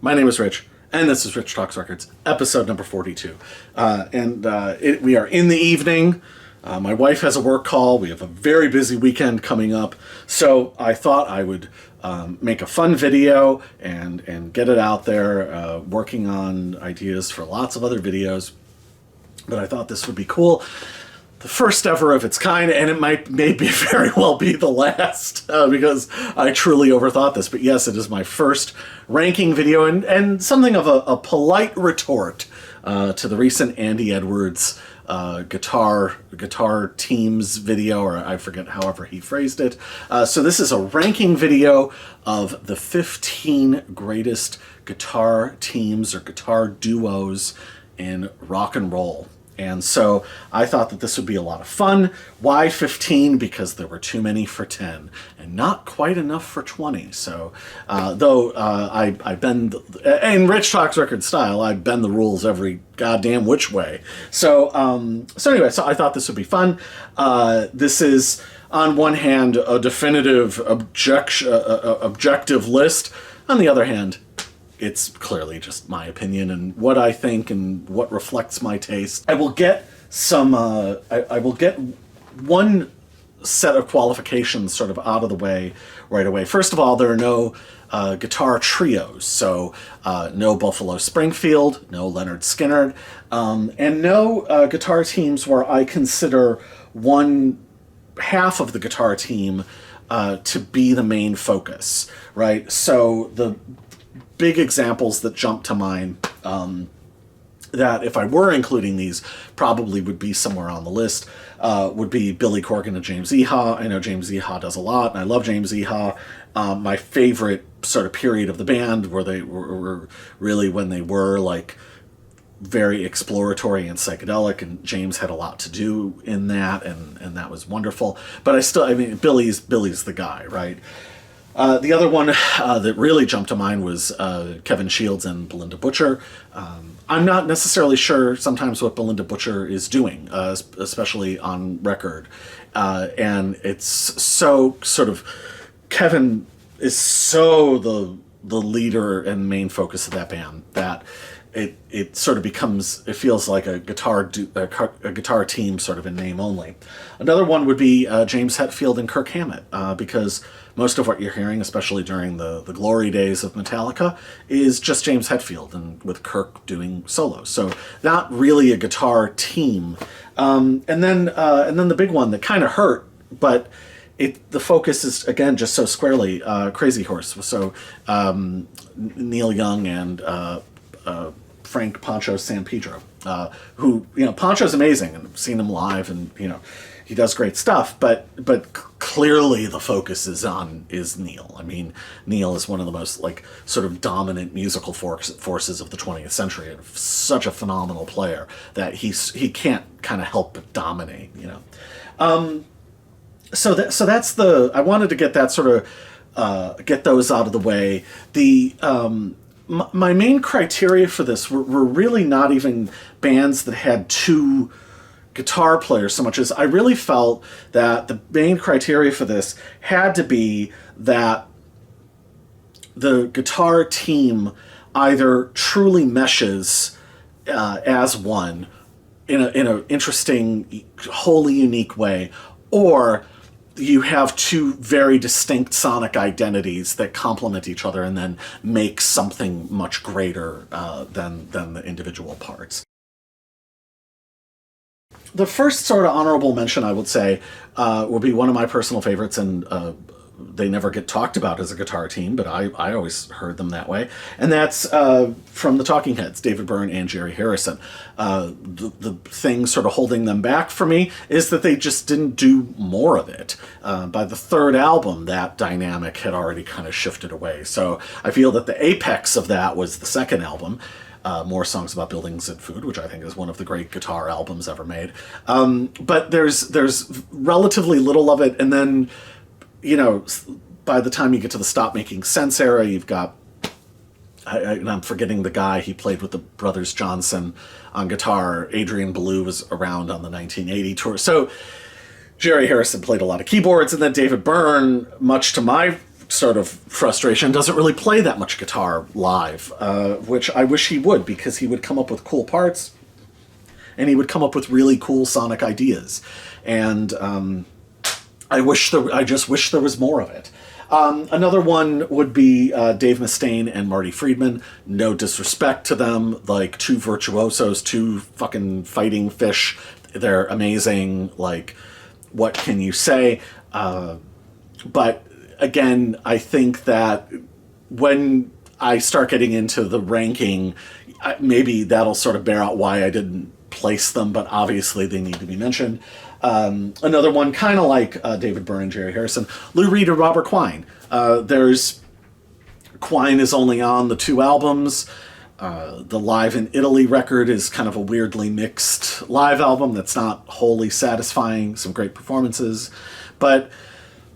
My name is Rich, and this is Rich Talks Records, episode number 42. We are in the evening. My wife has a work call. We have a very busy weekend coming up. So I thought I would make a fun video and get it out there, working on ideas for lots of other videos. But I thought this would be cool. The first ever of its kind, and it maybe very well be the last, because I truly overthought this. But yes, it is my first ranking video, and something of a polite retort to the recent Andy Edwards guitar teams video, or I forget however he phrased it. So this is a ranking video of the 15 greatest guitar teams or guitar duos in rock and roll. And so I thought that this would be a lot of fun. Why 15? Because there were too many for 10 and not quite enough for 20. So I bend, in Rich Talks Record style, I bend the rules every goddamn which way. So anyway, so I thought this would be fun. This is, on one hand, a definitive objective list. On the other hand, it's clearly just my opinion and what I think and what reflects my taste. I will get some, I will get one set of qualifications sort of out of the way right away. First of all, there are no guitar trios. So no Buffalo Springfield, no Leonard Skinner, and no guitar teams where I consider one half of the guitar team to be the main focus, right? So the big examples that jump to mind, that if I were including these probably would be somewhere on the list, would be Billy Corgan and James Iha. I know James Iha does a lot, and I love James Iha. My favorite sort of period of the band where they were really when they were like very exploratory and psychedelic, and James had a lot to do in that, and that was wonderful. But I mean, Billy's the guy, right? The other one that really jumped to mind was Kevin Shields and Belinda Butcher. I'm not necessarily sure sometimes what Belinda Butcher is doing, especially on record. And it's so sort of, Kevin is so the leader and main focus of that band that it sort of becomes, it feels like a guitar team sort of in name only. Another one would be James Hetfield and Kirk Hammett, because most of what you're hearing, especially during the glory days of Metallica, is just James Hetfield and with Kirk doing solos. So not really a guitar team. And then the big one that kind of hurt, but the focus is again just so squarely Crazy Horse. So Neil Young and Frank Pancho San Pedro, who, Pancho's amazing, and I've seen him live, and he does great stuff, but clearly the focus is Neil. I mean, Neil is one of the most sort of dominant musical forces of the 20th century, and such a phenomenal player that he can't kind of help but dominate. So that's I wanted to get that sort of get those out of the way. My main criteria for this were really not even bands that had two guitar players so much as I really felt that the main criteria for this had to be that the guitar team either truly meshes as one in an interesting, wholly unique way, or you have two very distinct sonic identities that complement each other and then make something much greater than the individual parts. The first sort of honorable mention, I would say, will be one of my personal favorites, and they never get talked about as a guitar team, but I always heard them that way. And that's from the Talking Heads, David Byrne and Jerry Harrison. The thing sort of holding them back for me is that they just didn't do more of it. By the third album, that dynamic had already kind of shifted away. So I feel that the apex of that was the second album, More Songs About Buildings and Food, which I think is one of the great guitar albums ever made. But there's relatively little of it, and then by the time you get to the Stop Making Sense era, you've got, I'm forgetting the guy, he played with the Brothers Johnson on guitar. Adrian Belew was around on the 1980 tour. So Jerry Harrison played a lot of keyboards, and then David Byrne, much to my sort of frustration, doesn't really play that much guitar live, which I wish he would, because he would come up with cool parts and he would come up with really cool sonic ideas. And I just wish there was more of it. Another one would be Dave Mustaine and Marty Friedman. No disrespect to them, like two virtuosos, two fucking fighting fish. They're amazing. Like, what can you say? But again, I think that when I start getting into the ranking, maybe that'll sort of bear out why I didn't place them, but obviously they need to be mentioned. Another one, kind of like David Byrne and Jerry Harrison, Lou Reed or Robert Quine. Quine is only on the 2 albums. The Live in Italy record is kind of a weirdly mixed live album that's not wholly satisfying, some great performances. But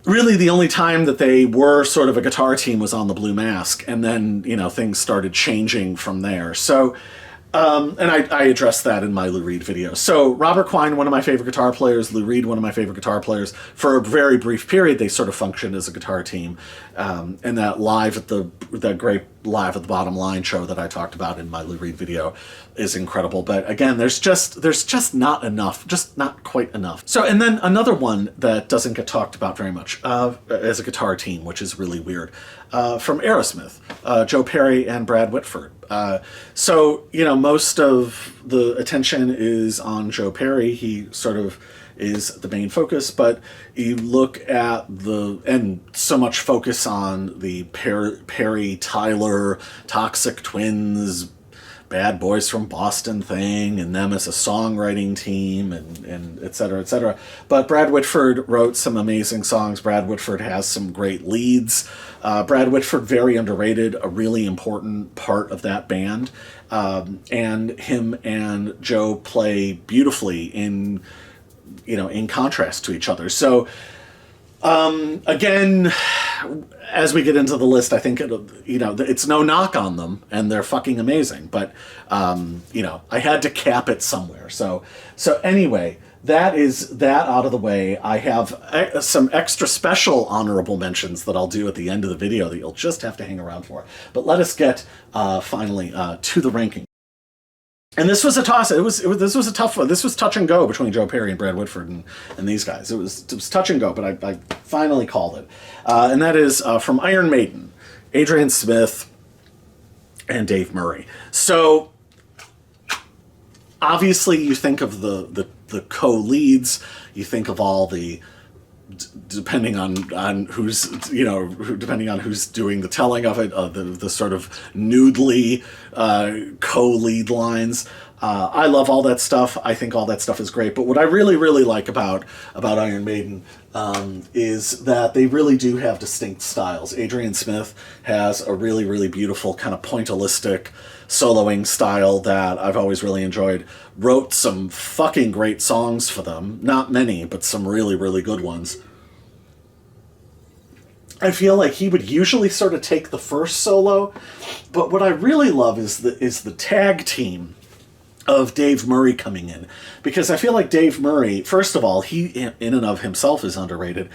really the only time that they were sort of a guitar team was on the Blue Mask, and then, things started changing from there. So, and I addressed that in my Lou Reed video. So Robert Quine, one of my favorite guitar players, Lou Reed, one of my favorite guitar players. For a very brief period, they sort of functioned as a guitar team. And that great Live at the Bottom Line show that I talked about in my Lou Reed video is incredible. But again, there's just not enough, just not quite enough. So, and then another one that doesn't get talked about very much as a guitar team, which is really weird, from Aerosmith, Joe Perry and Brad Whitford. So, most of the attention is on Joe Perry. He sort of is the main focus, but you look at and so much focus on the Perry, Tyler, Toxic Twins, Bad Boys from Boston thing, and them as a songwriting team, and et cetera, et cetera. But Brad Whitford wrote some amazing songs. Brad Whitford has some great leads. Brad Whitford, very underrated, a really important part of that band. And him and Joe play beautifully in contrast to each other. So, again, as we get into the list, I think it's no knock on them, and they're fucking amazing. But I had to cap it somewhere. So anyway, that is that out of the way. I have some extra special honorable mentions that I'll do at the end of the video that you'll just have to hang around for. But let us get finally to the ranking. And this was a toss. This was a tough one. This was touch and go between Joe Perry and Brad Whitford and these guys. It was touch and go, but I finally called it. And that is from Iron Maiden, Adrian Smith and Dave Murray. So obviously you think of the co-leads, you think of all the, depending on who's depending on who's doing the telling of it, the sort of noodly co-lead lines. I love all that stuff. I think all that stuff is great. But what I really, really like about Iron Maiden is that they really do have distinct styles. Adrian Smith has a really, really beautiful kind of pointillistic soloing style that I've always really enjoyed. Wrote some fucking great songs for them. Not many, but some really, really good ones. I feel like he would usually sort of take the first solo, but what I really love is the tag team of Dave Murray coming in, because I feel like Dave Murray, first of all, he in and of himself is underrated,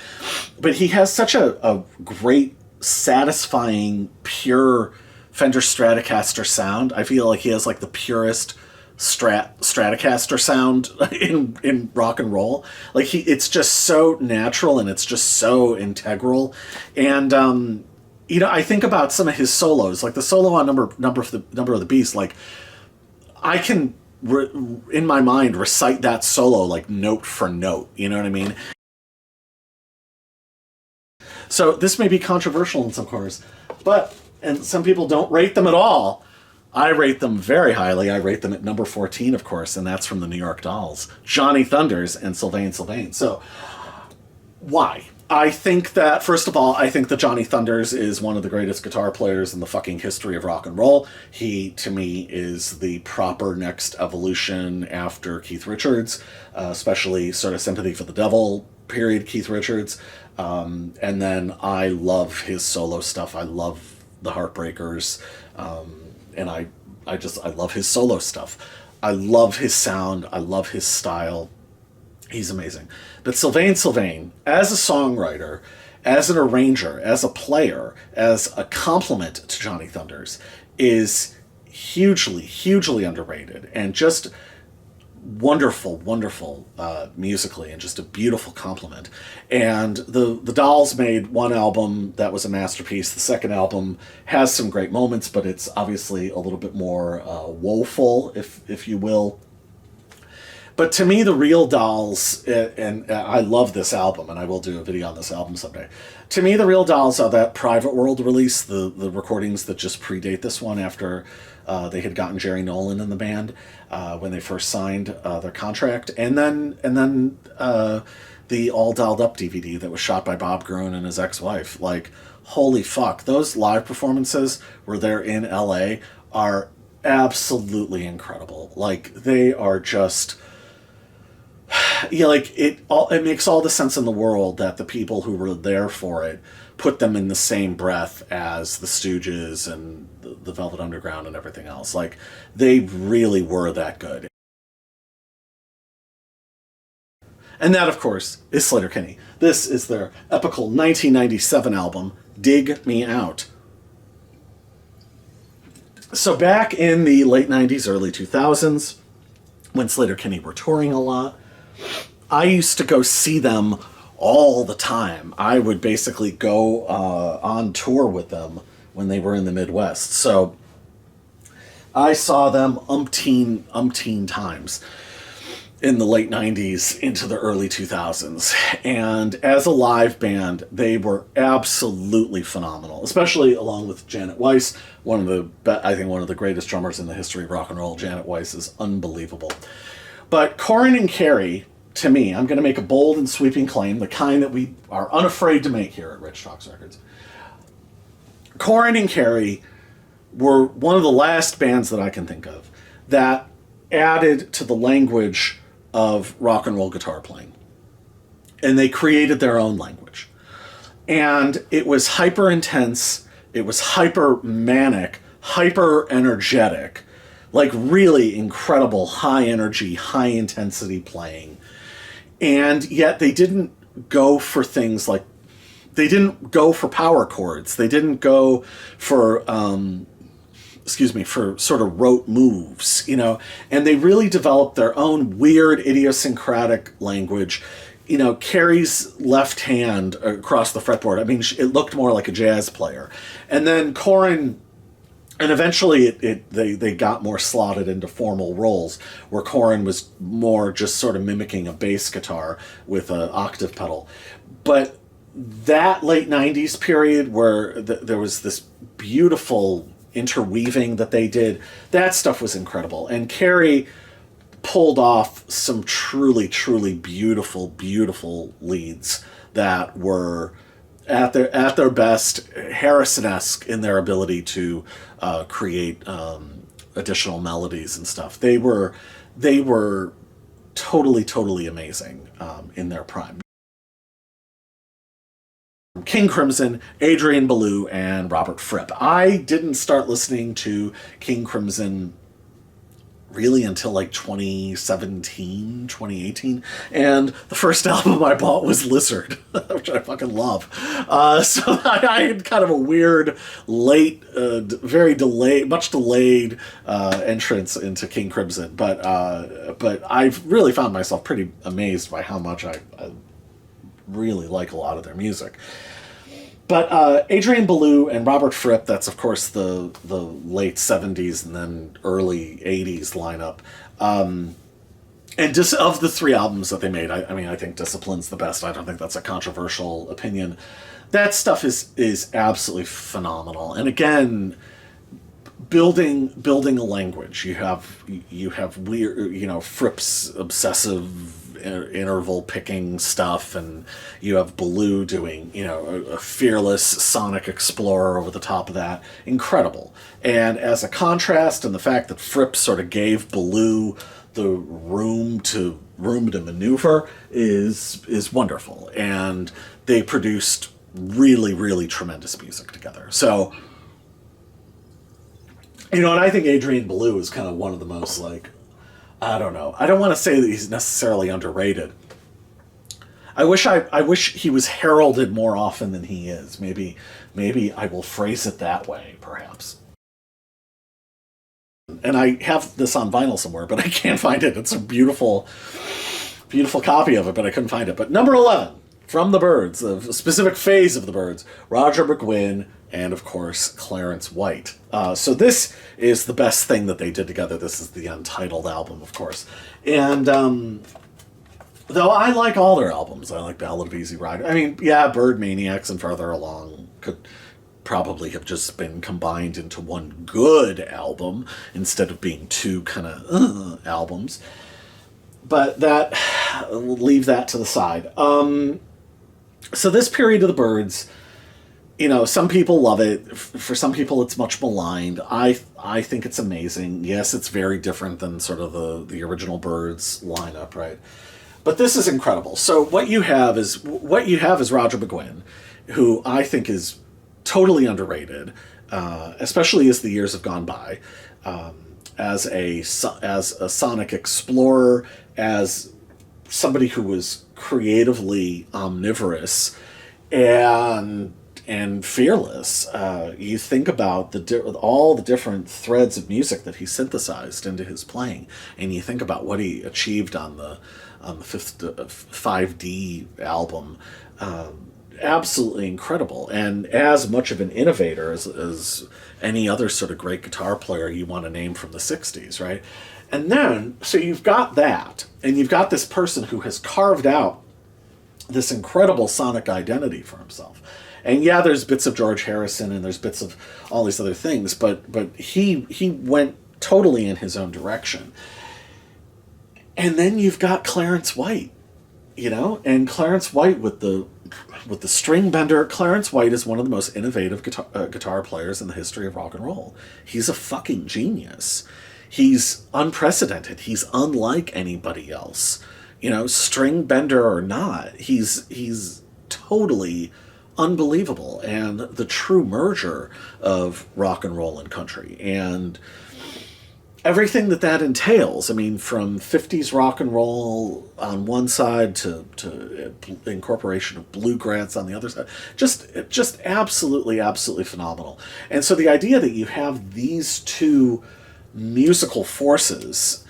but he has such a great, satisfying, pure Fender Stratocaster sound. I feel like he has like the purest Stratocaster sound in rock and roll. Like it's just so natural and it's just so integral. And I think about some of his solos, like the solo on Number of the Beast. Like I can in my mind recite that solo like note for note. You know what I mean? So this may be controversial in some corners, and some people don't rate them at all. I rate them very highly. I rate them at number 14, of course, and that's from the New York Dolls. Johnny Thunders and Sylvain Sylvain. So, why? I think that, first of all, I think that Johnny Thunders is one of the greatest guitar players in the fucking history of rock and roll. He, to me, is the proper next evolution after Keith Richards, especially sort of Sympathy for the Devil period Keith Richards. And then I love his solo stuff. I love the Heartbreakers. And I love his solo stuff. I love his sound. I love his style. He's amazing. But Sylvain Sylvain, as a songwriter, as an arranger, as a player, as a compliment to Johnny Thunders, is hugely, hugely underrated, and just wonderful, wonderful musically, and just a beautiful compliment. And the Dolls made one album that was a masterpiece. The second album has some great moments, but it's obviously a little bit more woeful, if you will. But to me, the real Dolls, and I love this album, and I will do a video on this album someday. To me, the real Dolls are that Private World release, the recordings that just predate this one after they had gotten Jerry Nolan in the band when they first signed their contract, and then the All Dolled Up DVD that was shot by Bob Gruen and his ex-wife. Like, holy fuck, those live performances where they're in LA are absolutely incredible. Like, they are just... Yeah, like, it makes all the sense in the world that the people who were there for it put them in the same breath as the Stooges and the Velvet Underground and everything else. Like, they really were that good. And that, of course, is Sleater-Kinney. This is their epical 1997 album, Dig Me Out. So back in the late 90s, early 2000s, when Sleater-Kinney were touring a lot, I used to go see them all the time. I would basically go on tour with them when they were in the Midwest. So I saw them umpteen times in the late 90s into the early 2000s. And as a live band, they were absolutely phenomenal, especially along with Janet Weiss, one of the greatest drummers in the history of rock and roll. Janet Weiss is unbelievable. But Corin and Carrie, to me, I'm going to make a bold and sweeping claim, the kind that we are unafraid to make here at Rich Talks Records. Corin and Carrie were one of the last bands that I can think of that added to the language of rock and roll guitar playing. And they created their own language. And it was hyper intense, it was hyper manic, hyper energetic, like really incredible high energy, high intensity playing. And yet they didn't go for things like, they didn't go for power chords. They didn't go for, for sort of rote moves, you know, and they really developed their own weird idiosyncratic language. You know, Carrie's left hand across the fretboard, I mean, it looked more like a jazz player. And then Corin, and eventually they got more slotted into formal roles, where Corin was more just sort of mimicking a bass guitar with an octave pedal. But that late 90s period where there was this beautiful interweaving that they did, that stuff was incredible. And Carrie pulled off some truly, truly beautiful, beautiful leads that were at their best, Harrison-esque in their ability to create additional melodies and stuff. They were totally, totally amazing in their prime. King Crimson, Adrian Belew, and Robert Fripp. I didn't start listening to King Crimson really until like 2017, 2018. And the first album I bought was Lizard, which I fucking love. So I had kind of a weird, late, very delayed, much delayed entrance into King Crimson. But I've really found myself pretty amazed by how much I really like a lot of their music. But Adrian Belew and Robert Fripp, that's of course the late 70s and then early 80s lineup. And just of the three albums that they made, I mean, I think Discipline's the best. I don't think that's a controversial opinion. That stuff is absolutely phenomenal. And again, building a language. You have weird, you know, Fripp's obsessive interval picking stuff, and you have Belew doing, you know, a fearless sonic explorer over the top of that. Incredible. And as a contrast, and the fact that Fripp sort of gave Belew the room to maneuver is wonderful. And they produced really, really tremendous music together. So, you know, and I think Adrian Belew is kind of one of the most, like, I don't know. I don't want to say that he's necessarily underrated. I wish he was heralded more often than he is. Maybe I will phrase it that way, perhaps. And I have this on vinyl somewhere, but I can't find it. It's a beautiful, beautiful copy of it, but I couldn't find it. But number 11, from the Byrds, a specific phase of the Byrds, Roger McGuinn and, of course, Clarence White. So this is the best thing that they did together. This is the Untitled album, of course. And though I like all their albums, I like Ballad of Easy Rider. I mean, yeah, Bird Maniacs and Farther Along could probably have just been combined into one good album instead of being two kind of albums. But that, we'll leave that to the side. So this period of the Byrds, you know, some people love it. For some people, it's much maligned. I think it's amazing. Yes, it's very different than sort of the original Byrds lineup, right? But this is incredible. So what you have is Roger McGuinn, who I think is totally underrated, especially as the years have gone by, as a sonic explorer, as somebody who was creatively omnivorous and fearless. You think about all the different threads of music that he synthesized into his playing, and you think about what he achieved on the fifth 5D album. Absolutely incredible, and as much of an innovator as any other sort of great guitar player you want to name from the 60s, right? And then, so you've got that, and you've got this person who has carved out this incredible sonic identity for himself. And yeah, there's bits of George Harrison and there's bits of all these other things, but he went totally in his own direction. And then you've got Clarence White, you know, and Clarence White with the string bender. Clarence White is one of the most innovative guitar players in the history of rock and roll. He's a fucking genius. He's unprecedented. He's unlike anybody else. You know, string bender or not, he's totally unbelievable and the true merger of rock and roll and country. And everything that entails, I mean, from 50s rock and roll on one side to incorporation of bluegrass on the other side, just absolutely phenomenal. And so the idea that you have these two musical forces,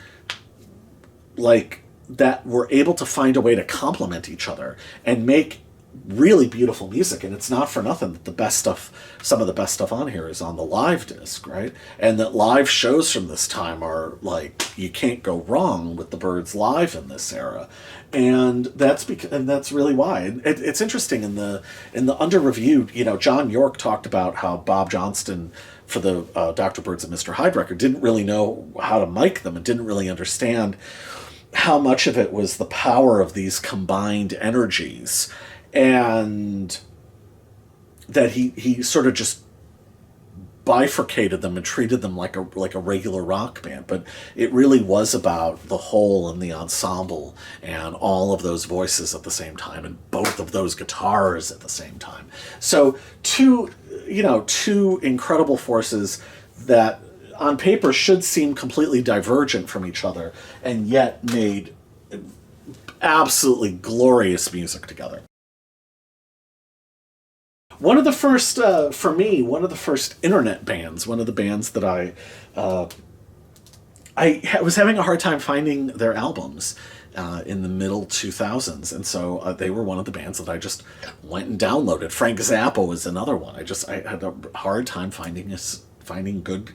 like, that were able to find a way to complement each other and make really beautiful music. And it's not for nothing that the best stuff, some of the best stuff on here is on the live disc, right? And that live shows from this time are like, you can't go wrong with the Byrds live in this era. And that's really why. It's interesting in the under reviewed, you know, John York talked about how Bob Johnston for the Dr. Byrds and Mr. Hyde record didn't really know how to mic them and didn't really understand how much of it was the power of these combined energies, and that he sort of just bifurcated them and treated them like a regular rock band. But it really was about the whole and the ensemble and all of those voices at the same time and both of those guitars at the same time. So two incredible forces that on paper should seem completely divergent from each other and yet made absolutely glorious music together. One of the first, for me, one of the first internet bands, one of the bands that I was having a hard time finding their albums in the middle 2000s, and so they were one of the bands that I just went and downloaded. Frank Zappa was another one. I had a hard time finding good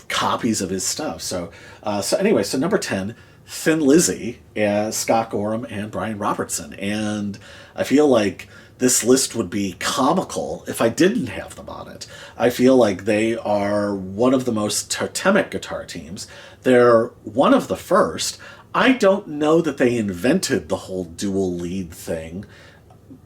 copies of his stuff. So anyway, so number 10, Thin Lizzy, Scott Gorham and Brian Robertson, and I feel like this list would be comical if I didn't have them on it. I feel like they are one of the most totemic guitar teams. They're one of the first. I don't know that they invented the whole dual lead thing,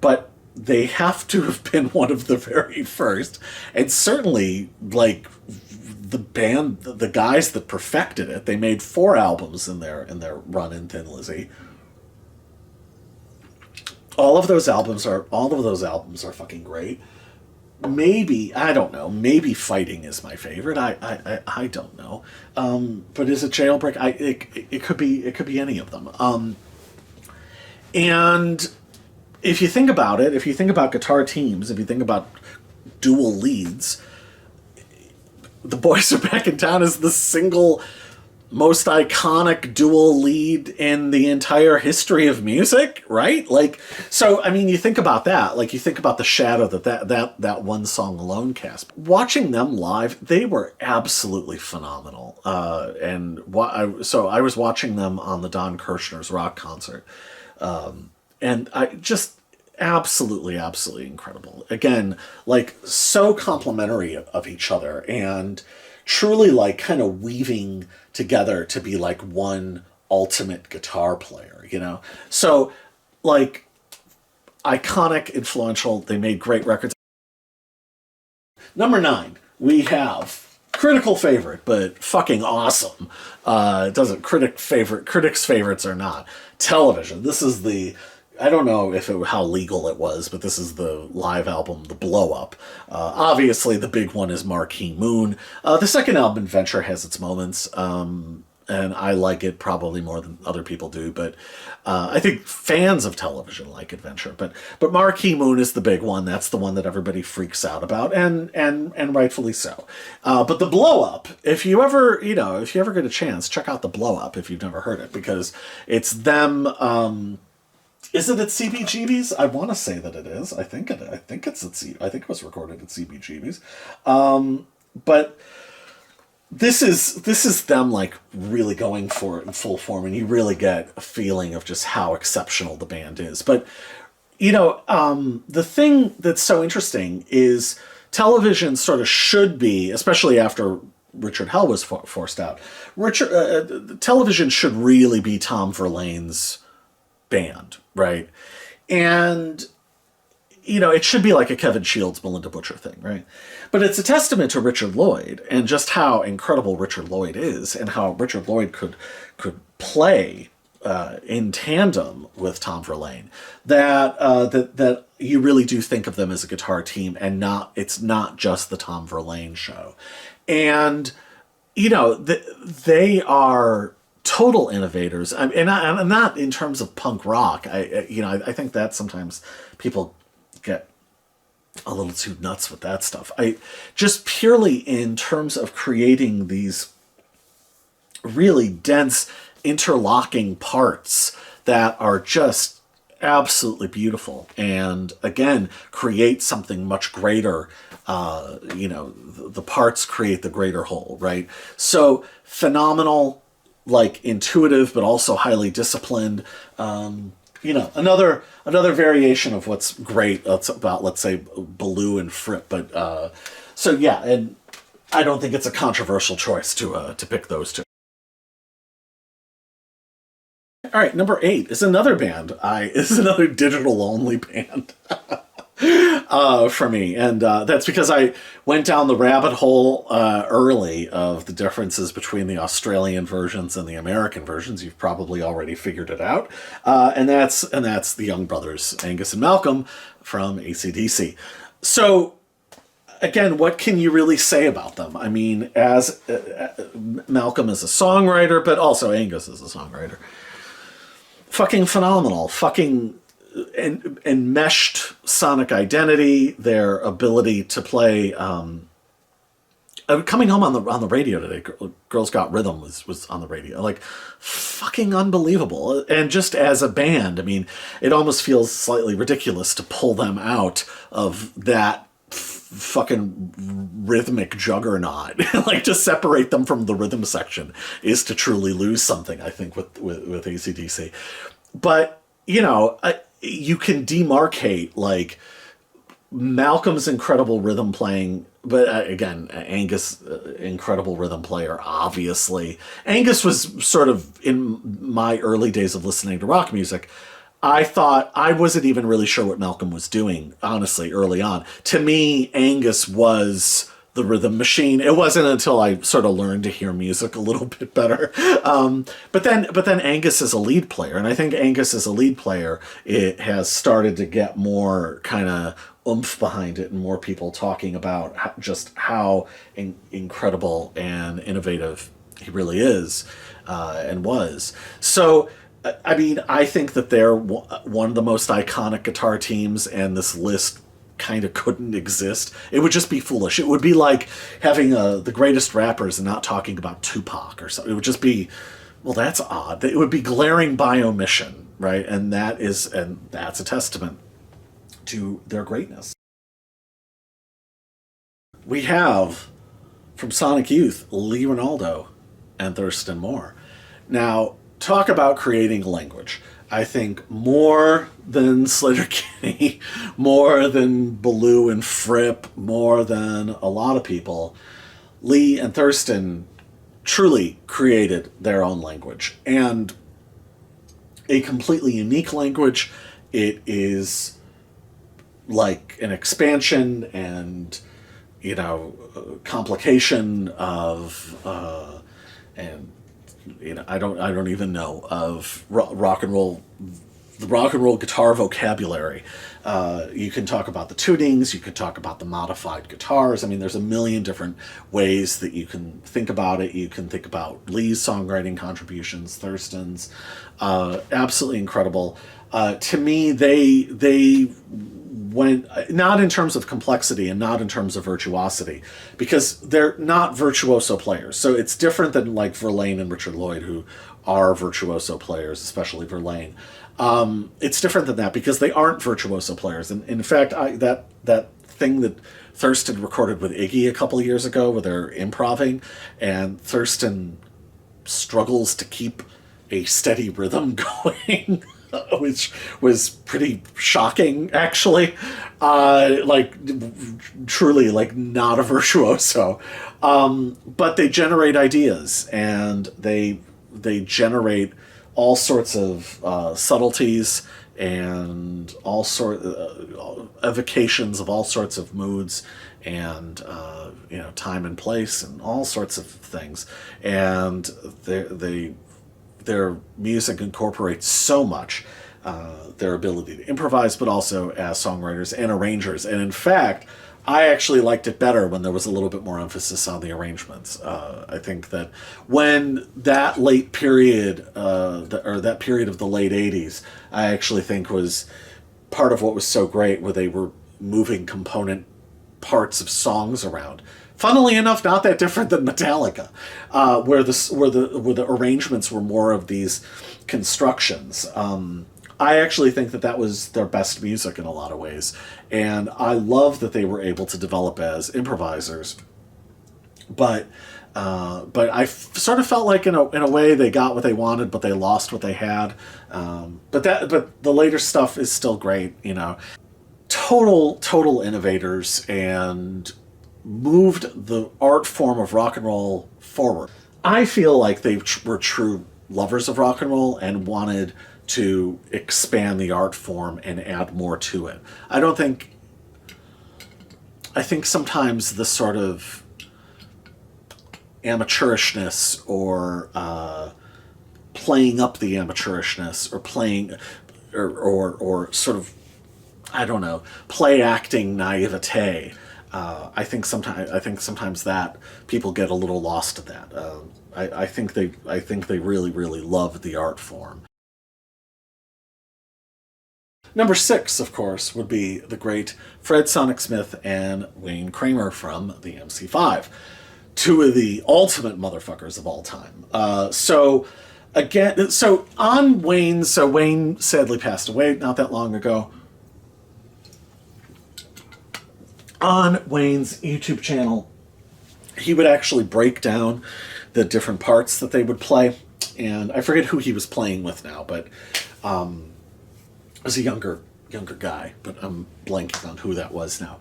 but they have to have been one of the very first. And certainly, like, the band, the guys that perfected it, they made 4 albums in their run in Thin Lizzy. All of those albums are fucking great. Maybe, I don't know, maybe Fighting is my favorite. I don't know. But is it Jailbreak? It could be any of them. And if you think about it, if you think about guitar teams, if you think about dual leads, The Boys Are Back in Town is the single most iconic dual lead in the entire history of music, right? Like, so I mean, you think about that, like you think about the shadow that one song alone cast. Watching them live, they were absolutely phenomenal. So I was watching them on the Don Kirshner's rock concert, and I just absolutely incredible. Again, like so complimentary of each other, and truly like kind of weaving together to be like one ultimate guitar player, you know? So like iconic, influential, they made great records. Number 9, we have critical favorite, but fucking awesome. It doesn't critics' favorites are not. Television. This is the, I don't know how legal it was, but this is the live album, The Blow Up. Obviously, the big one is Marquee Moon. The second album, Adventure, has its moments, and I like it probably more than other people do. But I think fans of Television like Adventure. But Marquee Moon is the big one. That's the one that everybody freaks out about, and rightfully so. But The Blow Up, if you ever get a chance, check out The Blow Up if you've never heard it, because it's them. Is it at CBGB's? I want to say that it is. I think it's at I think it was recorded at CBGB's. But this is them like really going for it in full form, and you really get a feeling of just how exceptional the band is. But the thing that's so interesting is Television sort of should be, especially after Richard Hell was forced out. Television should really be Tom Verlaine's band, right? And it should be like a Kevin Shields, Melinda Butcher thing, right? But it's a testament to Richard Lloyd and just how incredible Richard Lloyd is, and how Richard Lloyd could play in tandem with Tom Verlaine, that you really do think of them as a guitar team, and it's not just the Tom Verlaine show. And they are total innovators, and not in terms of punk rock. I think that sometimes people get a little too nuts with that stuff. Just purely in terms of creating these really dense, interlocking parts that are just absolutely beautiful, and again create something much greater. The parts create the greater whole, right? So phenomenal, like intuitive, but also highly disciplined. Another variation of what's great about, let's say, Ballou and Fripp. But so yeah, and I don't think it's a controversial choice to pick those two. All right, number 8 is another band. Is another digital only band. For me, and that's because I went down the rabbit hole early of the differences between the Australian versions and the American versions. You've probably already figured it out, and that's the Young Brothers, Angus and Malcolm from AC/DC. So again, what can you really say about them? I mean, as Malcolm is a songwriter, but also Angus is a songwriter. Fucking phenomenal. Fucking enmeshed sonic identity, their ability to play. Coming home on the radio today, Girls Got Rhythm was on the radio. Like, fucking unbelievable. And just as a band, I mean, it almost feels slightly ridiculous to pull them out of that fucking rhythmic juggernaut. Like, to separate them from the rhythm section is to truly lose something, I think, with AC/DC. But, you can demarcate, like, Malcolm's incredible rhythm playing, but again, Angus, incredible rhythm player, obviously. Angus was sort of, in my early days of listening to rock music, I thought, I wasn't even really sure what Malcolm was doing, honestly, early on. To me, Angus was the rhythm machine. It wasn't until I sort of learned to hear music a little bit better. But then Angus is a lead player, and I think Angus as a lead player, it has started to get more kind of oomph behind it, and more people talking about just how incredible and innovative he really is, and was. So I mean, I think that they're one of the most iconic guitar teams, and this list kind of couldn't exist. It would just be foolish. It would be like having the greatest rappers and not talking about Tupac or something. It would just be, well, that's odd. It would be glaring by omission, right? And that's a testament to their greatness. We have from Sonic Youth, Lee Ronaldo and Thurston Moore. Now, talk about creating language. I think more than Slater Kinney, more than Ballou and Fripp, more than a lot of people, Lee and Thurston truly created their own language. And a completely unique language. It is like an expansion and, complication of, and I don't even know of rock and roll, the rock and roll guitar vocabulary. You can talk about the tunings, you can talk about the modified guitars. I mean, there's a million different ways that you can think about it. You can think about Lee's songwriting contributions, Thurston's, absolutely incredible. To me, they went not in terms of complexity and not in terms of virtuosity, because they're not virtuoso players. So it's different than like Verlaine and Richard Lloyd, who are virtuoso players, especially Verlaine. It's different than that because they aren't virtuoso players. And in fact, that thing that Thurston recorded with Iggy a couple of years ago, where they're improvising, and Thurston struggles to keep a steady rhythm going. Which was pretty shocking, actually. Like, truly, like, not a virtuoso. But they generate ideas, and they generate all sorts of subtleties and all sort evocations of all sorts of moods and time and place and all sorts of things. And their music incorporates so much their ability to improvise, but also as songwriters and arrangers. And in fact, I actually liked it better when there was a little bit more emphasis on the arrangements. I think that when that late period, or that period of the late 80s, I actually think was part of what was so great, where they were moving component parts of songs around. Funnily enough, not that different than Metallica, where the arrangements were more of these constructions. I actually think that was their best music in a lot of ways, and I love that they were able to develop as improvisers. But I sort of felt like in a way they got what they wanted, but they lost what they had. But the later stuff is still great, Total innovators, and moved the art form of rock and roll forward. I feel like they were true lovers of rock and roll and wanted to expand the art form and add more to it. I think sometimes the sort of amateurishness or playing up the amateurishness or playing or sort of, I don't know, play acting naivete. I think sometimes that people get a little lost in that. I think they really, really loved the art form. Number 6, of course, would be the great Fred Sonic Smith and Wayne Kramer from the MC5, two of the ultimate motherfuckers of all time. Wayne sadly passed away not that long ago. On Wayne's YouTube channel, he would actually break down the different parts that they would play. And I forget who he was playing with now, but it was a younger guy, but I'm blanking on who that was now.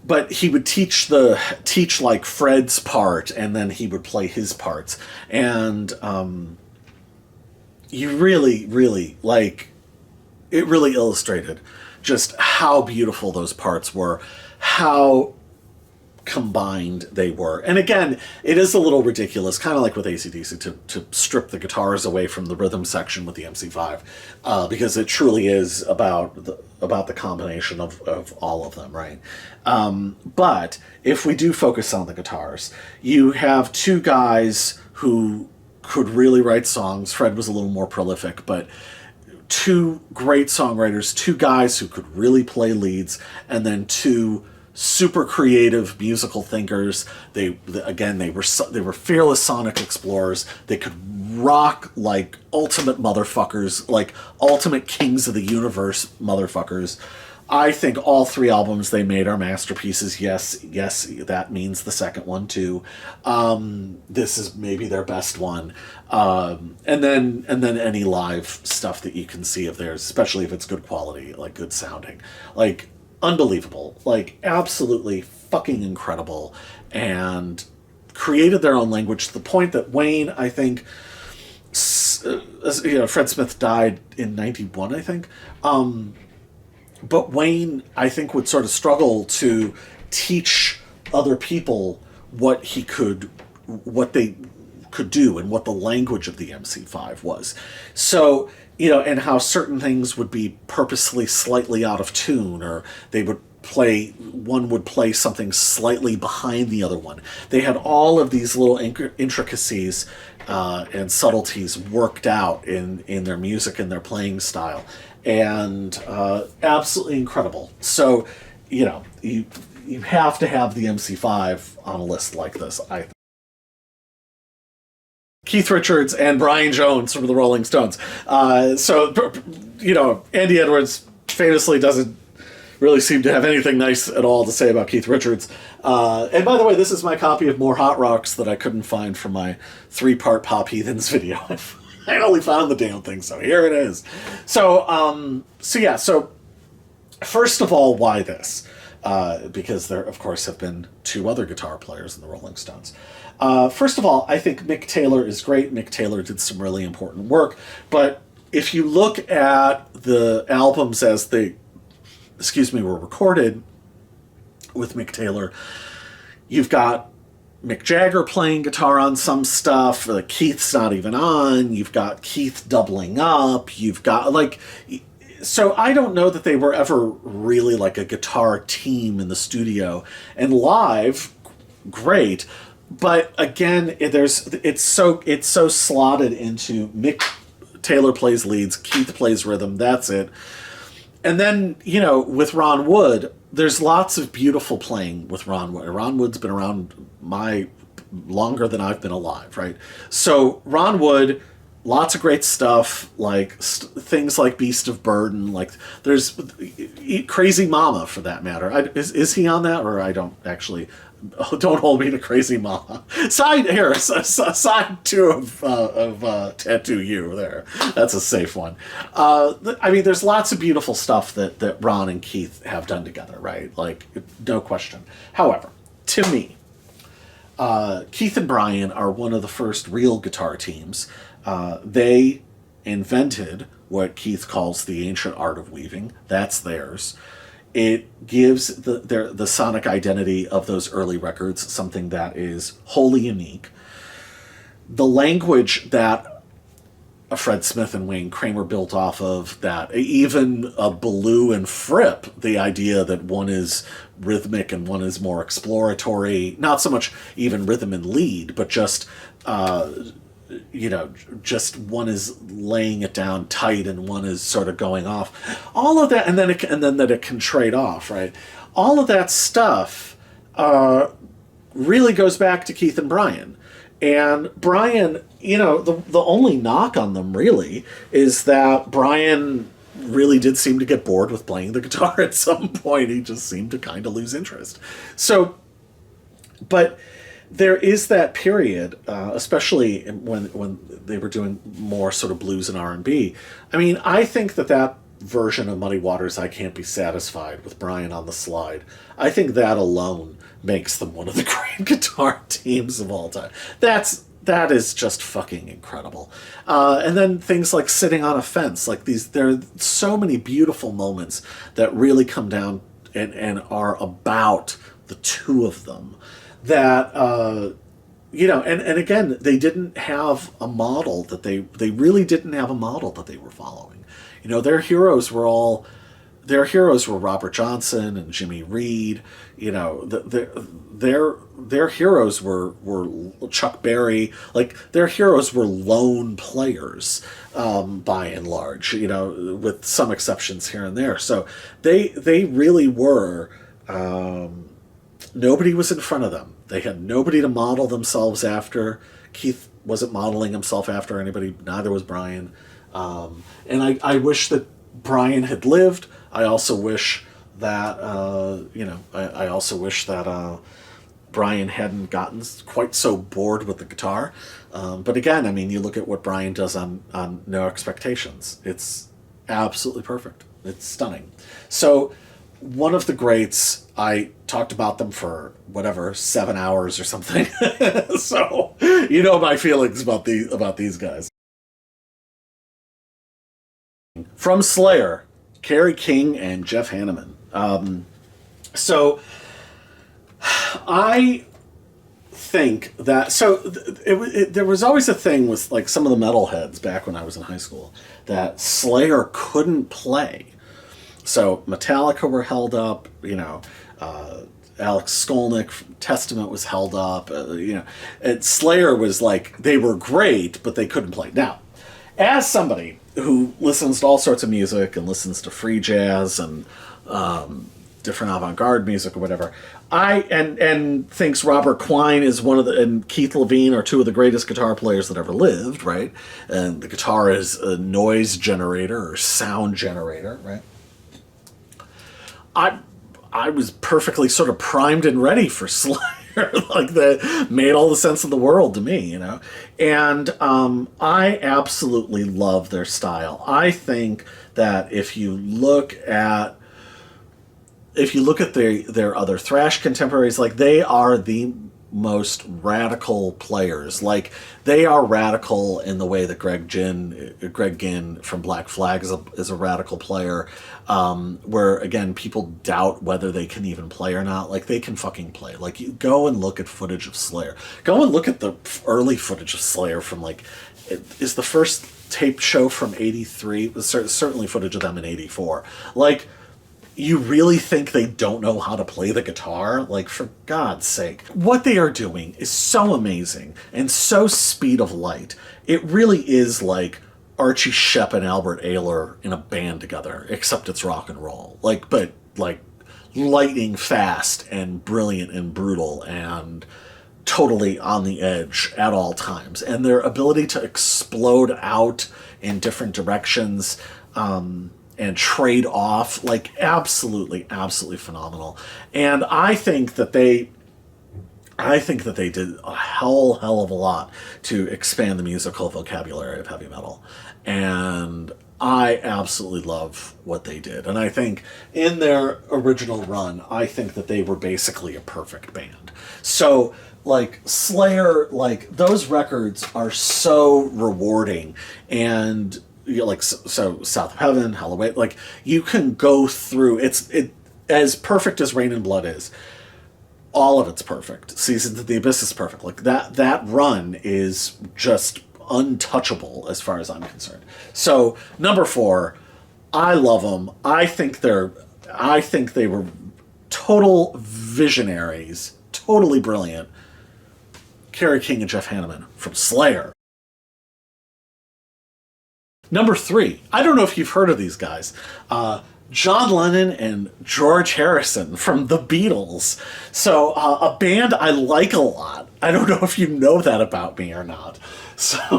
But he would teach like Fred's part, and then he would play his parts. And you really, really, like, it really illustrated just how beautiful those parts were, how combined they were. And again, it is a little ridiculous, kind of like with AC/DC, to strip the guitars away from the rhythm section with the MC5, because it truly is about the combination of all of them, right? But if we do focus on the guitars, you have two guys who could really write songs. Fred was a little more prolific, but two great songwriters, two guys who could really play leads, and then two super creative musical thinkers. They were fearless sonic explorers. They could rock like ultimate motherfuckers, like ultimate kings of the universe motherfuckers. I think all three albums they made are masterpieces. Yes, that means the second one too. This is maybe their best one. And then any live stuff that you can see of theirs, especially if it's good quality, like good sounding, like unbelievable, like absolutely fucking incredible, and created their own language to the point that Wayne, I think, Fred Smith died in '91, I think. But Wayne, I think, would sort of struggle to teach other people what they could do and what the language of the MC5 was. So, and how certain things would be purposely slightly out of tune, or one would play something slightly behind the other one. They had all of these little intricacies and subtleties worked out in their music and their playing style. And absolutely incredible. So, you have to have the MC5 on a list like this, I think. Keith Richards and Brian Jones from the Rolling Stones. Andy Edwards famously doesn't really seem to have anything nice at all to say about Keith Richards. And by the way, this is my copy of More Hot Rocks that I couldn't find from my 3-part Pop Heathens video. I only found the damn thing, so here it is. So first of all, why this? Because there, of course, have been two other guitar players in the Rolling Stones. First of all, I think Mick Taylor is great. Mick Taylor did some really important work. But if you look at the albums as they, were recorded with Mick Taylor, you've got Mick Jagger playing guitar on some stuff. Keith's not even on. You've got Keith doubling up. You've got, so I don't know that they were ever really like a guitar team in the studio. And live, great. But again, it's so slotted into Mick Taylor plays leads, Keith plays rhythm, that's it. And then, with Ron Wood, there's lots of beautiful playing with Ron Wood. Ron Wood's been around longer than I've been alive, right? So Ron Wood, lots of great stuff, like things like Beast of Burden, like there's Crazy Mama, for that matter. Is he on that, or I don't actually... Don't hold me to Crazy Mama. Side 2 of Tattoo You there. That's a safe one. There's lots of beautiful stuff that Ron and Keith have done together, right? Like, no question. However, to me, Keith and Brian are one of the first real guitar teams. They invented what Keith calls the ancient art of weaving. That's theirs. It gives the sonic identity of those early records something that is wholly unique. The language that Fred Smith and Wayne Kramer built off of, that even Ballou and Fripp, the idea that one is rhythmic and one is more exploratory, not so much even rhythm and lead, but just just one is laying it down tight and one is sort of going off. All of that, and then that it can trade off, right? All of that stuff really goes back to Keith and Brian. And Brian, the only knock on them really is that Brian really did seem to get bored with playing the guitar at some point. He just seemed to kind of lose interest. So, but there is that period, especially when they were doing more sort of blues and R&B. I think that version of Muddy Waters, I Can't Be Satisfied, with Brian on the slide, I think that alone makes them one of the great guitar teams of all time. That is just fucking incredible. And then things like Sitting on a Fence, there are so many beautiful moments that really come down and are about the two of them. That, and again, they didn't have a model they really didn't have a model that they were following. Their heroes were all their heroes were Robert Johnson and Jimmy Reed. You know, their heroes were Chuck Berry. Like, their heroes were lone players, by and large. You know, with some exceptions here and there. So they really were. Nobody was in front of them. They had nobody to model themselves after. Keith wasn't modeling himself after anybody. Neither was Brian. And I wish that Brian had lived. I also wish that, I also wish that Brian hadn't gotten quite so bored with the guitar. But again, I mean, you look at what Brian does on No Expectations. It's absolutely perfect. It's stunning. So one of the greats, I talked about them for, 7 hours or something. So, you know my feelings about these guys. From Slayer, Kerry King and Jeff Hanneman. So I think that there was always a thing with like some of the metalheads back when I was in high school that Slayer couldn't play. So Metallica were held up, Alex Skolnick from Testament was held up, and Slayer was like, they were great, but they couldn't play. Now, as somebody who listens to all sorts of music and listens to free jazz and different avant-garde music or whatever, and thinks Robert Quine is and Keith Levine are two of the greatest guitar players that ever lived, right? And the guitar is a noise generator or sound generator, right? I was perfectly sort of primed and ready for Slayer. Like, that made all the sense in the world to me, And I absolutely love their style. I think that if you look at their other thrash contemporaries, like, they are the most radical players. Like, they are radical in the way that Greg Ginn from Black Flag is a radical player, where, again, people doubt whether they can even play or not. Like, they can fucking play. Like, you go and look at footage of Slayer. Go and look at the early footage of Slayer from, like, is the first tape show from 83, certainly footage of them in 84. Like, you really think they don't know how to play the guitar? Like, for God's sake. What they are doing is so amazing and so speed of light. It really is like Archie Shepp and Albert Ayler in a band together, except it's rock and roll. But lightning fast and brilliant and brutal and totally on the edge at all times. And their ability to explode out in different directions, and trade off, like, absolutely phenomenal. And I think that they did a hell of a lot to expand the musical vocabulary of heavy metal. And I absolutely love what they did. And I think in their original run, I think that they were basically a perfect band. So, like, Slayer, like, those records are so rewarding, and so South of Heaven, Halloween, like, you can go through it as perfect as Rain and Blood is. All of it's perfect. Season to the Abyss is perfect. Like, that run is just untouchable as far as I'm concerned. So number 4, I love them. I think they were total visionaries, totally brilliant. Kerry King and Jeff Hanneman from Slayer. Number 3, I don't know if you've heard of these guys. John Lennon and George Harrison from the Beatles. So, a band I like a lot. I don't know if you know that about me or not. So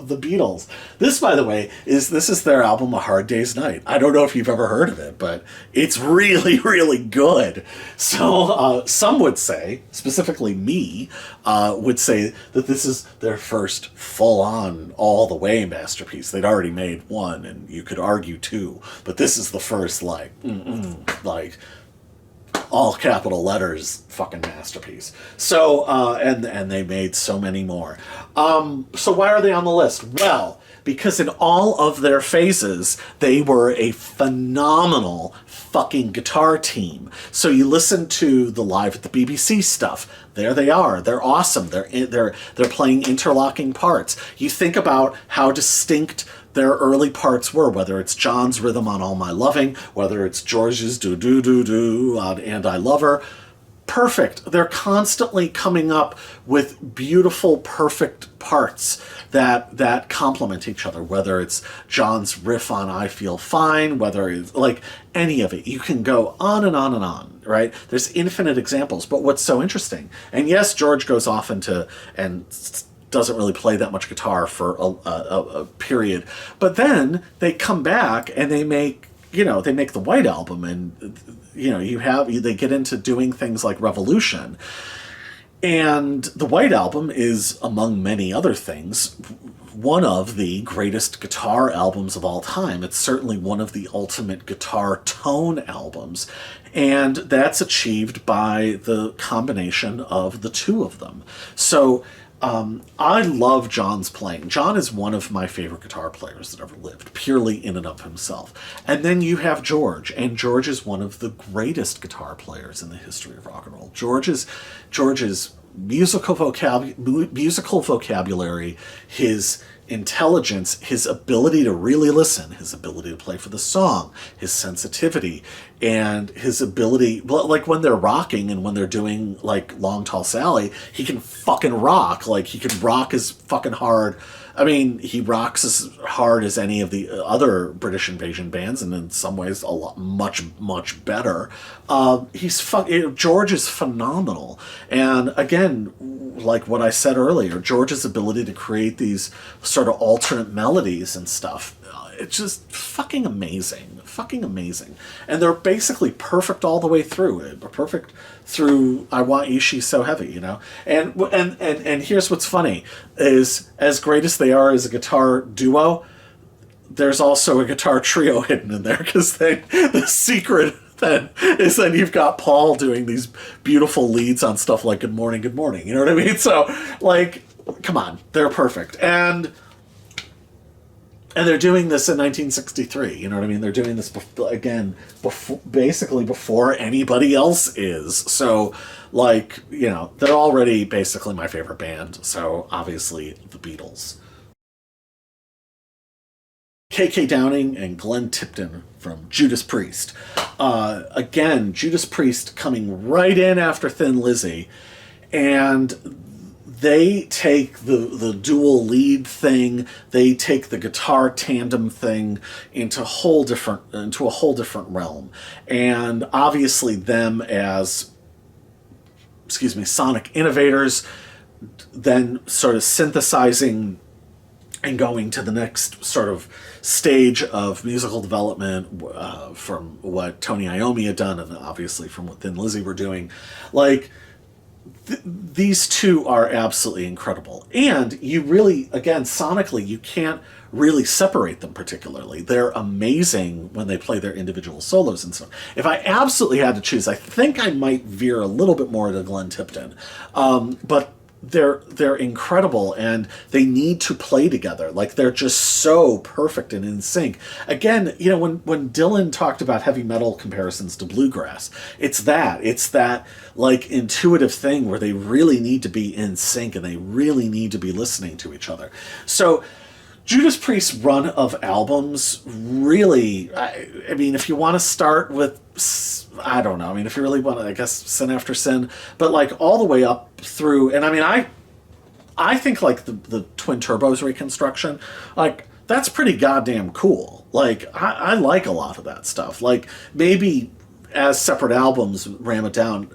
the Beatles. This, by the way, is their album A Hard Day's Night. I don't know if you've ever heard of it, but it's really, really good. So some would say, specifically me, would say that this is their first full-on, all-the-way masterpiece. They'd already made one, and you could argue 2, but this is the first, like, all capital letters fucking masterpiece. So, and they made so many more. So why are they on the list? Well, because in all of their phases, they were a phenomenal fucking guitar team. So you listen to the Live at the BBC stuff. There they are. They're awesome. They're playing interlocking parts. You think about how distinct their early parts were, whether it's John's rhythm on All My Loving, whether it's George's Do Do Do Do on And I Love Her. Perfect. They're constantly coming up with beautiful, perfect parts that complement each other, whether it's John's riff on I Feel Fine, whether it's like any of it. You can go on and on and on, right? There's infinite examples. But what's so interesting, and yes, George goes off into and doesn't really play that much guitar for a period, but then they come back and they make the White Album, and they get into doing things like Revolution. And the White Album is, among many other things, one of the greatest guitar albums of all time. It's certainly one of the ultimate guitar tone albums. And that's achieved by the combination of the two of them. So I love John's playing. John is one of my favorite guitar players that ever lived, purely in and of himself. And then you have George, and George is one of the greatest guitar players in the history of rock and roll. George's musical vocabulary, his intelligence, his ability to really listen, his ability to play for the song, his sensitivity, and his ability, like when they're rocking and when they're doing like Long Tall Sally, he can fucking rock. Like he can rock as fucking hard. I mean, he rocks as hard as any of the other British invasion bands, and in some ways a lot, much better. George is phenomenal. And again, like what I said earlier, George's ability to create these sort of alternate melodies and stuff, it's just fucking amazing. And they're basically perfect all the way through. Perfect through I Want You, She's So Heavy, And here's what's funny, is as great as they are as a guitar duo, there's also a guitar trio hidden in there, because the secret then is then you've got Paul doing these beautiful leads on stuff like Good Morning, Good Morning. You know what I mean? So, like, come on, they're perfect. And they're doing this in 1963, you know what I mean? They're doing this, basically before anybody else is. So, like, they're already basically my favorite band. So, obviously, the Beatles. K.K. Downing and Glenn Tipton from Judas Priest. Again, Judas Priest coming right in after Thin Lizzy, and they take the dual lead thing, they take the guitar tandem thing into a whole different realm. And obviously them as sonic innovators, then sort of synthesizing and going to the next sort of stage of musical development, from what Tony Iommi had done, and obviously from what Thin Lizzy were doing. Like, these two are absolutely incredible. And you really, again, sonically, you can't really separate them particularly. They're amazing when they play their individual solos and stuff. If I absolutely had to choose, I think I might veer a little bit more to Glenn Tipton. But they're incredible, and they need to play together. Like, they're just so perfect and in sync. Again, when Dylan talked about heavy metal comparisons to bluegrass, it's that like intuitive thing where they really need to be in sync and they really need to be listening to each other. So Judas Priest's run of albums really, I mean, if you want to start with, I don't know, I mean, if you really want to, I guess, Sin After Sin, but like all the way up through, and I mean, I think like the Twin Turbos reconstruction, like, that's pretty goddamn cool. Like, I like a lot of that stuff. Like, maybe as separate albums, ram it down,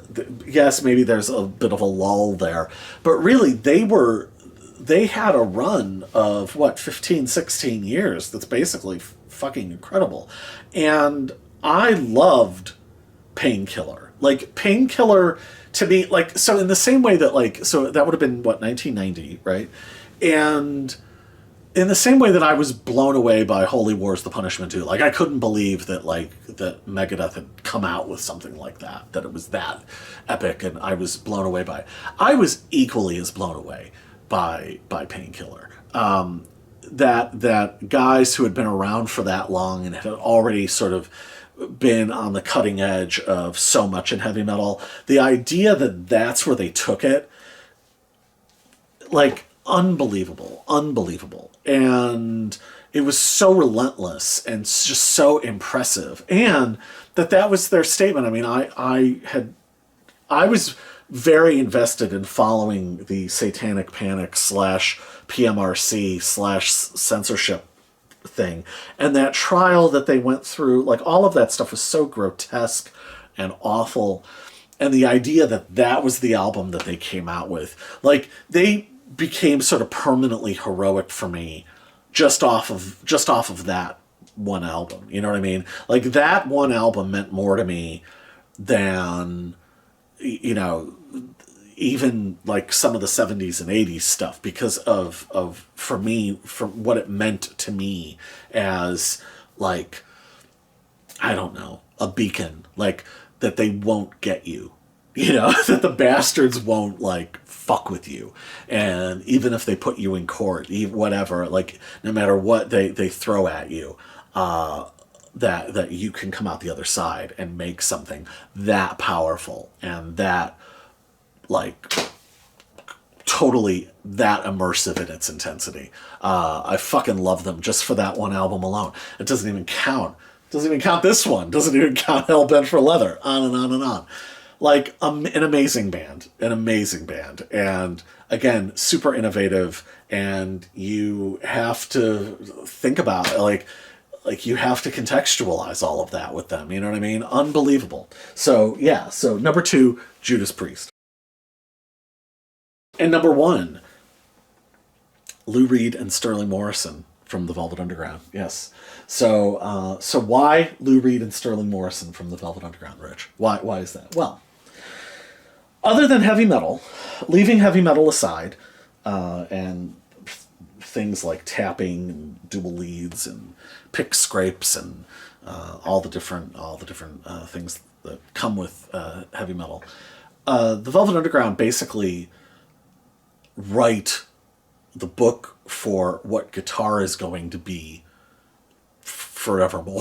yes, maybe there's a bit of a lull there, but really they had a run of 15, 16 years that's basically fucking incredible. And I loved Painkiller. Like, Painkiller to me, like, so in the same way that, like, so that would have been 1990, right? And in the same way that I was blown away by Holy War's The Punishment 2, like, I couldn't believe that, like, that Megadeth had come out with something like that it was that epic, and I was blown away by it. I was equally as blown away by Painkiller. That guys who had been around for that long and had already sort of been on the cutting edge of so much in heavy metal, the idea that that's where they took it, like, unbelievable. And it was so relentless and just so impressive, and that was their statement. I mean, I was very invested in following the Satanic Panic slash PMRC slash censorship thing, and that trial that they went through, like all of that stuff was so grotesque and awful, and the idea that that was the album that they came out with, like they became sort of permanently heroic for me just off of that one album. You know what I mean? Like that one album meant more to me than, you know, even like some of the 70s and 80s stuff, because of for me, for what it meant to me as, like, I don't know, a beacon, like that they won't get you, you know, that the bastards won't like fuck with you, and even if they put you in court, whatever, like no matter what they throw at you, that you can come out the other side and make something that powerful and that, like, totally that immersive in its intensity. I fucking love them just for that one album alone. It doesn't even count. Doesn't even count this one. Doesn't even count Hellbent for Leather. On and on and on. Like, an amazing band. An amazing band. And, again, super innovative. And you have to think about, like you have to contextualize all of that with them. You know what I mean? Unbelievable. So, yeah. So, number 2, Judas Priest. And number 1, Lou Reed and Sterling Morrison from the Velvet Underground. Yes. So why Lou Reed and Sterling Morrison from the Velvet Underground, Rich? Why is that? Well, other than heavy metal, leaving heavy metal aside, and things like tapping and dual leads and pick scrapes and all the different things that come with heavy metal, the Velvet Underground basically write the book for what guitar is going to be forevermore.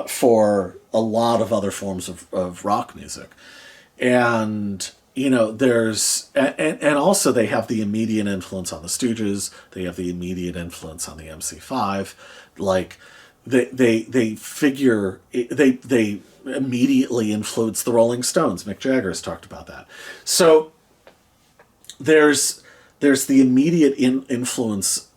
For a lot of other forms of rock music. And, you know, there's, and also they have the immediate influence on the Stooges, they have the immediate influence on the MC5, like, they figure, they immediately influence the Rolling Stones. Mick Jagger has talked about that. So, there's the immediate influence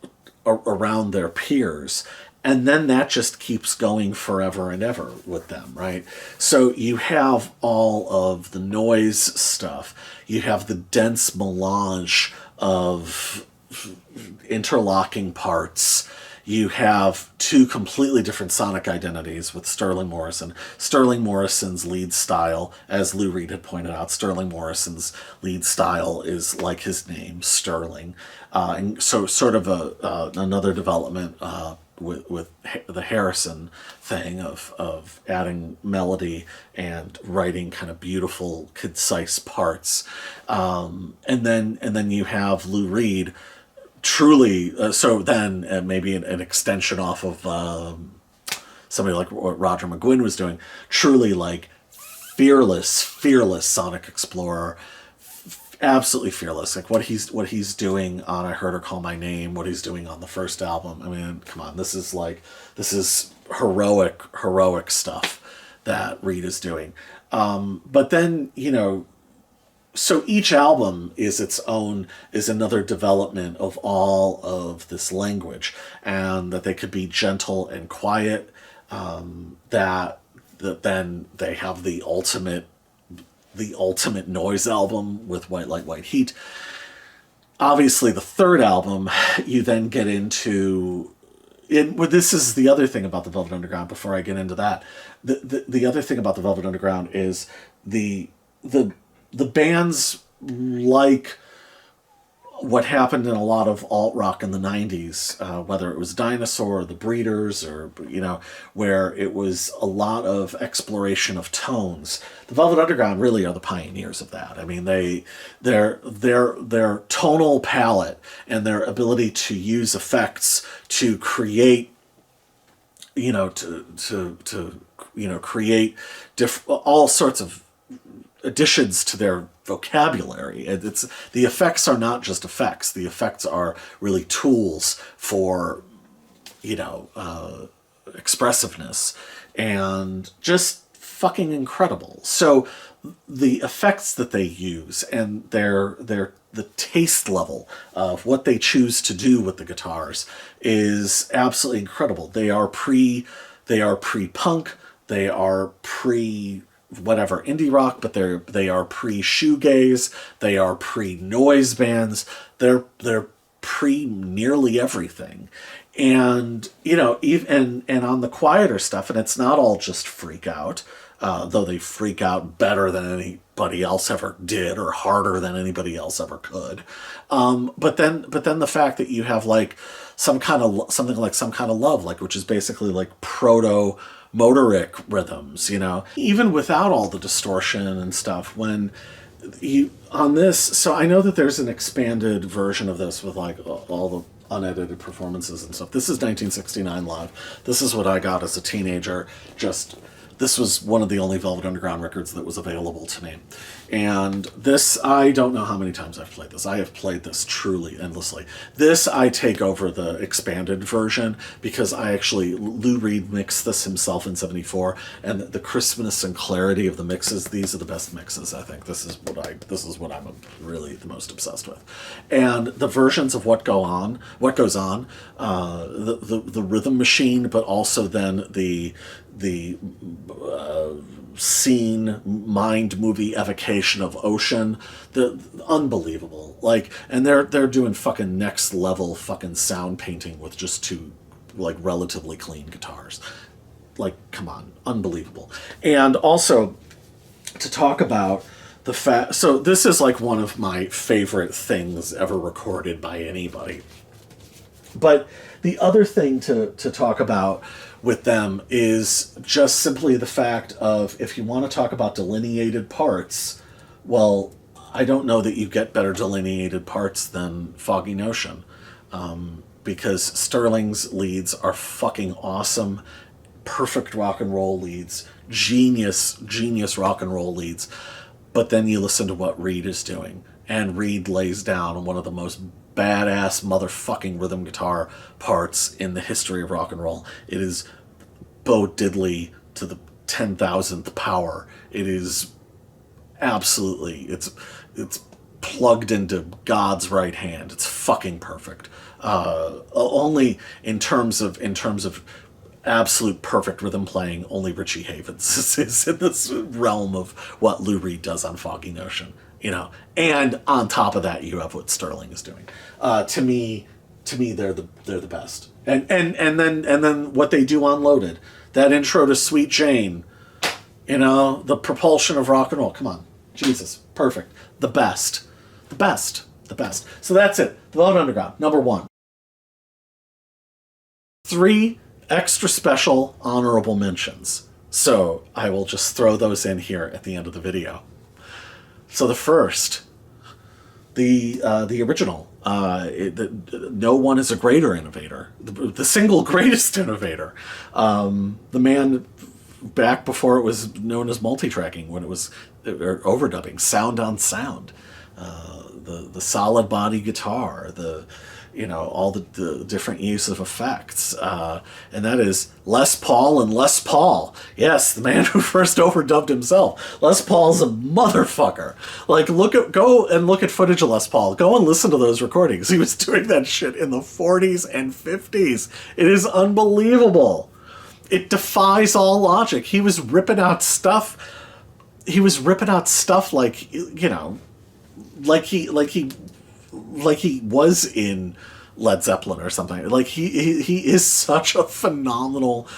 around their peers, and then that just keeps going forever and ever with them, right? So you have all of the noise stuff, you have the dense melange of interlocking parts, you have 2 completely different sonic identities with Sterling Morrison. Sterling Morrison's lead style, as Lou Reed had pointed out, Sterling Morrison's lead style is like his name, Sterling. And so sort of another development with the Harrison thing of adding melody and writing kind of beautiful, concise parts. And then you have Lou Reed, truly, so then maybe an extension off of somebody like what Roger McGuinn was doing, truly like fearless sonic explorer, absolutely fearless. Like what he's doing on I Heard Her Call My Name, what he's doing on the first album. I mean, come on, this is heroic stuff that Reed is doing. But then, you know, so each album is another development of all of this language, and that they could be gentle and quiet, that then they have the ultimate noise album with White Light, White Heat. Obviously, the third album, you then get into... this is the other thing about the Velvet Underground, before I get into that. The other thing about the Velvet Underground is the bands, like what happened in a lot of alt rock in the 90s, whether it was Dinosaur or the Breeders, or, you know, where it was a lot of exploration of tones. The Velvet Underground really are the pioneers of that. I mean, their tonal palette and their ability to use effects to create, create all sorts of additions to their vocabulary. It's the effects are not just effects. The effects are really tools for, expressiveness, and just fucking incredible. So the effects that they use and the taste level of what they choose to do with the guitars is absolutely incredible. They are pre-punk, they are pre whatever indie rock, but they are pre shoegaze, they are pre noise bands, they're pre nearly everything. And even and on the quieter stuff, and it's not all just freak out, though they freak out better than anybody else ever did, or harder than anybody else ever could. But then the fact that you have like something like Some Kind of Love, like, which is basically like proto motoric rhythms, even without all the distortion and stuff. When you on this, so I know that there's an expanded version of this with like all the unedited performances and stuff. This is 1969 live. This is what I got as a teenager. This was one of the only Velvet Underground records that was available to me. And this, I don't know how many times I've played this. I have played this truly endlessly. This, I take over the expanded version because Lou Reed mixed this himself in '74, and the crispness and clarity of the mixes, these are the best mixes, I think. This is what I'm really the most obsessed with. And the versions of what goes on, the rhythm machine, but also then the scene mind movie evocation of Ocean, the unbelievable, like, and they're doing fucking next level fucking sound painting with just two like relatively clean guitars. Like, come on, unbelievable. And also to talk about the fact, so this is like one of my favorite things ever recorded by anybody. But the other thing to talk about with them is just simply the fact of, if you want to talk about delineated parts, well, I don't know that you get better delineated parts than Foggy Notion, because Sterling's leads are fucking awesome, perfect rock and roll leads, genius rock and roll leads. But then you listen to what Reed is doing, and Reed lays down one of the most badass motherfucking rhythm guitar parts in the history of rock and roll. It is Bo Diddley to the 10,000th power. It is absolutely, it's plugged into God's right hand. It's fucking perfect. Only in terms of absolute perfect rhythm playing, only Richie Havens is in this realm of what Lou Reed does on Foggy Notion. And on top of that, you have what Sterling is doing. To me, they're the best. And then what they do on Loaded, that intro to Sweet Jane, the propulsion of rock and roll. Come on, Jesus, perfect, the best. So that's it. The Velvet Underground, number 1. 3 extra special honorable mentions. So I will just throw those in here at the end of the video. So the first, the original, no one is a greater innovator, the single greatest innovator, the man back before it was known as multi-tracking, when it was overdubbing, sound on sound, the solid body guitar, all the different use of effects, and that is Les Paul and Les Paul. Yes, the man who first overdubbed himself. Les Paul's a motherfucker. Like, go and look at footage of Les Paul. Go and listen to those recordings. He was doing that shit in the 40s and 50s. It is unbelievable. It defies all logic. He was ripping out stuff. Like, like he was in Led Zeppelin or something. Like, he is such a phenomenal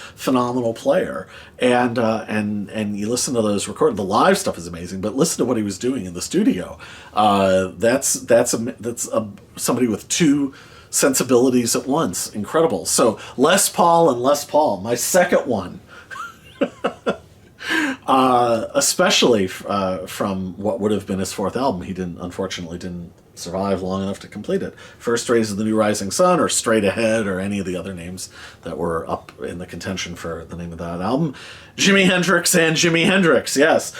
player. And you listen to those recordings. The live stuff is amazing, but listen to what he was doing in the studio. That's somebody with 2 sensibilities at once. Incredible. So Les Paul and Les Paul, my second one. Especially from what would have been his 4th album. He unfortunately didn't survive long enough to complete it. First Rays of the New Rising Sun, or Straight Ahead, or any of the other names that were up in the contention for the name of that album. Jimi Hendrix and Jimi Hendrix, yes.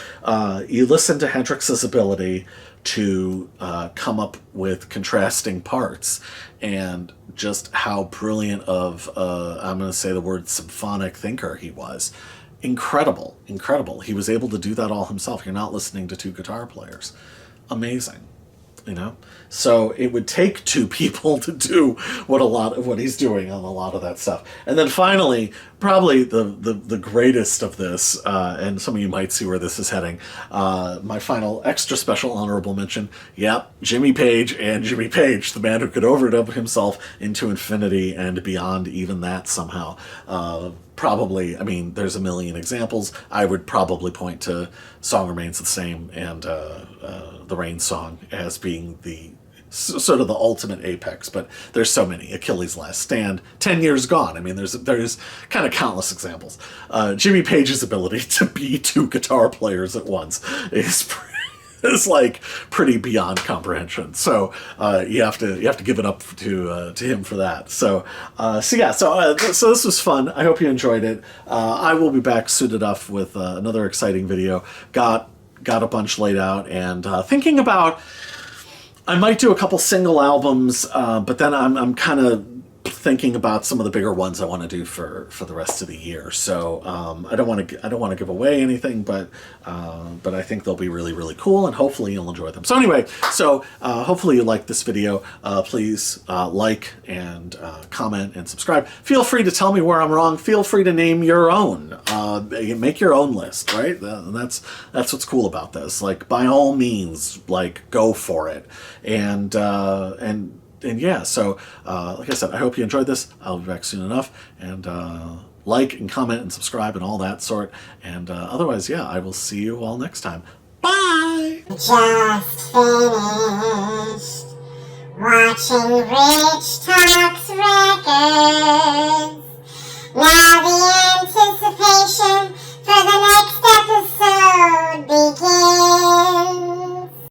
You listen to Hendrix's ability to come up with contrasting parts, and just how brilliant of, I'm going to say the word symphonic thinker he was. Incredible, incredible. He was able to do that all himself. You're not listening to two guitar players. Amazing. You know, so it would take two people to do what he's doing on a lot of that stuff. And then finally, probably the greatest of this, and some of you might see where this is heading, my final extra special honorable mention. Yep, Jimmy Page and Jimmy Page, the man who could overdub himself into infinity and beyond even that somehow. Probably, I mean, there's a million examples. I would probably point to Song Remains the Same and the Rain song as being the sort of the ultimate apex, but there's so many. Achilles' Last Stand, 10 Years Gone. I mean, there's kind of countless examples. Jimmy Page's ability to be two guitar players at once is like pretty beyond comprehension. So you have to give it up to him for that. So this was fun. I hope you enjoyed it. I will be back soon enough with another exciting video. Got a bunch laid out, and thinking about, I might do a couple single albums, but then I'm kind of thinking about some of the bigger ones I want to do for the rest of the year. So I don't want to give away anything, but I think they'll be really, really cool, and hopefully you'll enjoy them. So anyway, hopefully you like this video. Please like and comment and subscribe. Feel free to tell me where I'm wrong. Feel free to name your own. Make your own list, right? That's what's cool about this. Like, by all means, like, go for it. And yeah, so like I said, I hope you enjoyed this. I'll be back soon enough, and like and comment and subscribe and all that sort. And otherwise, yeah, I will see you all next time. Bye! Just finished watching Rich Talks Records. Now the anticipation for the next episode begins.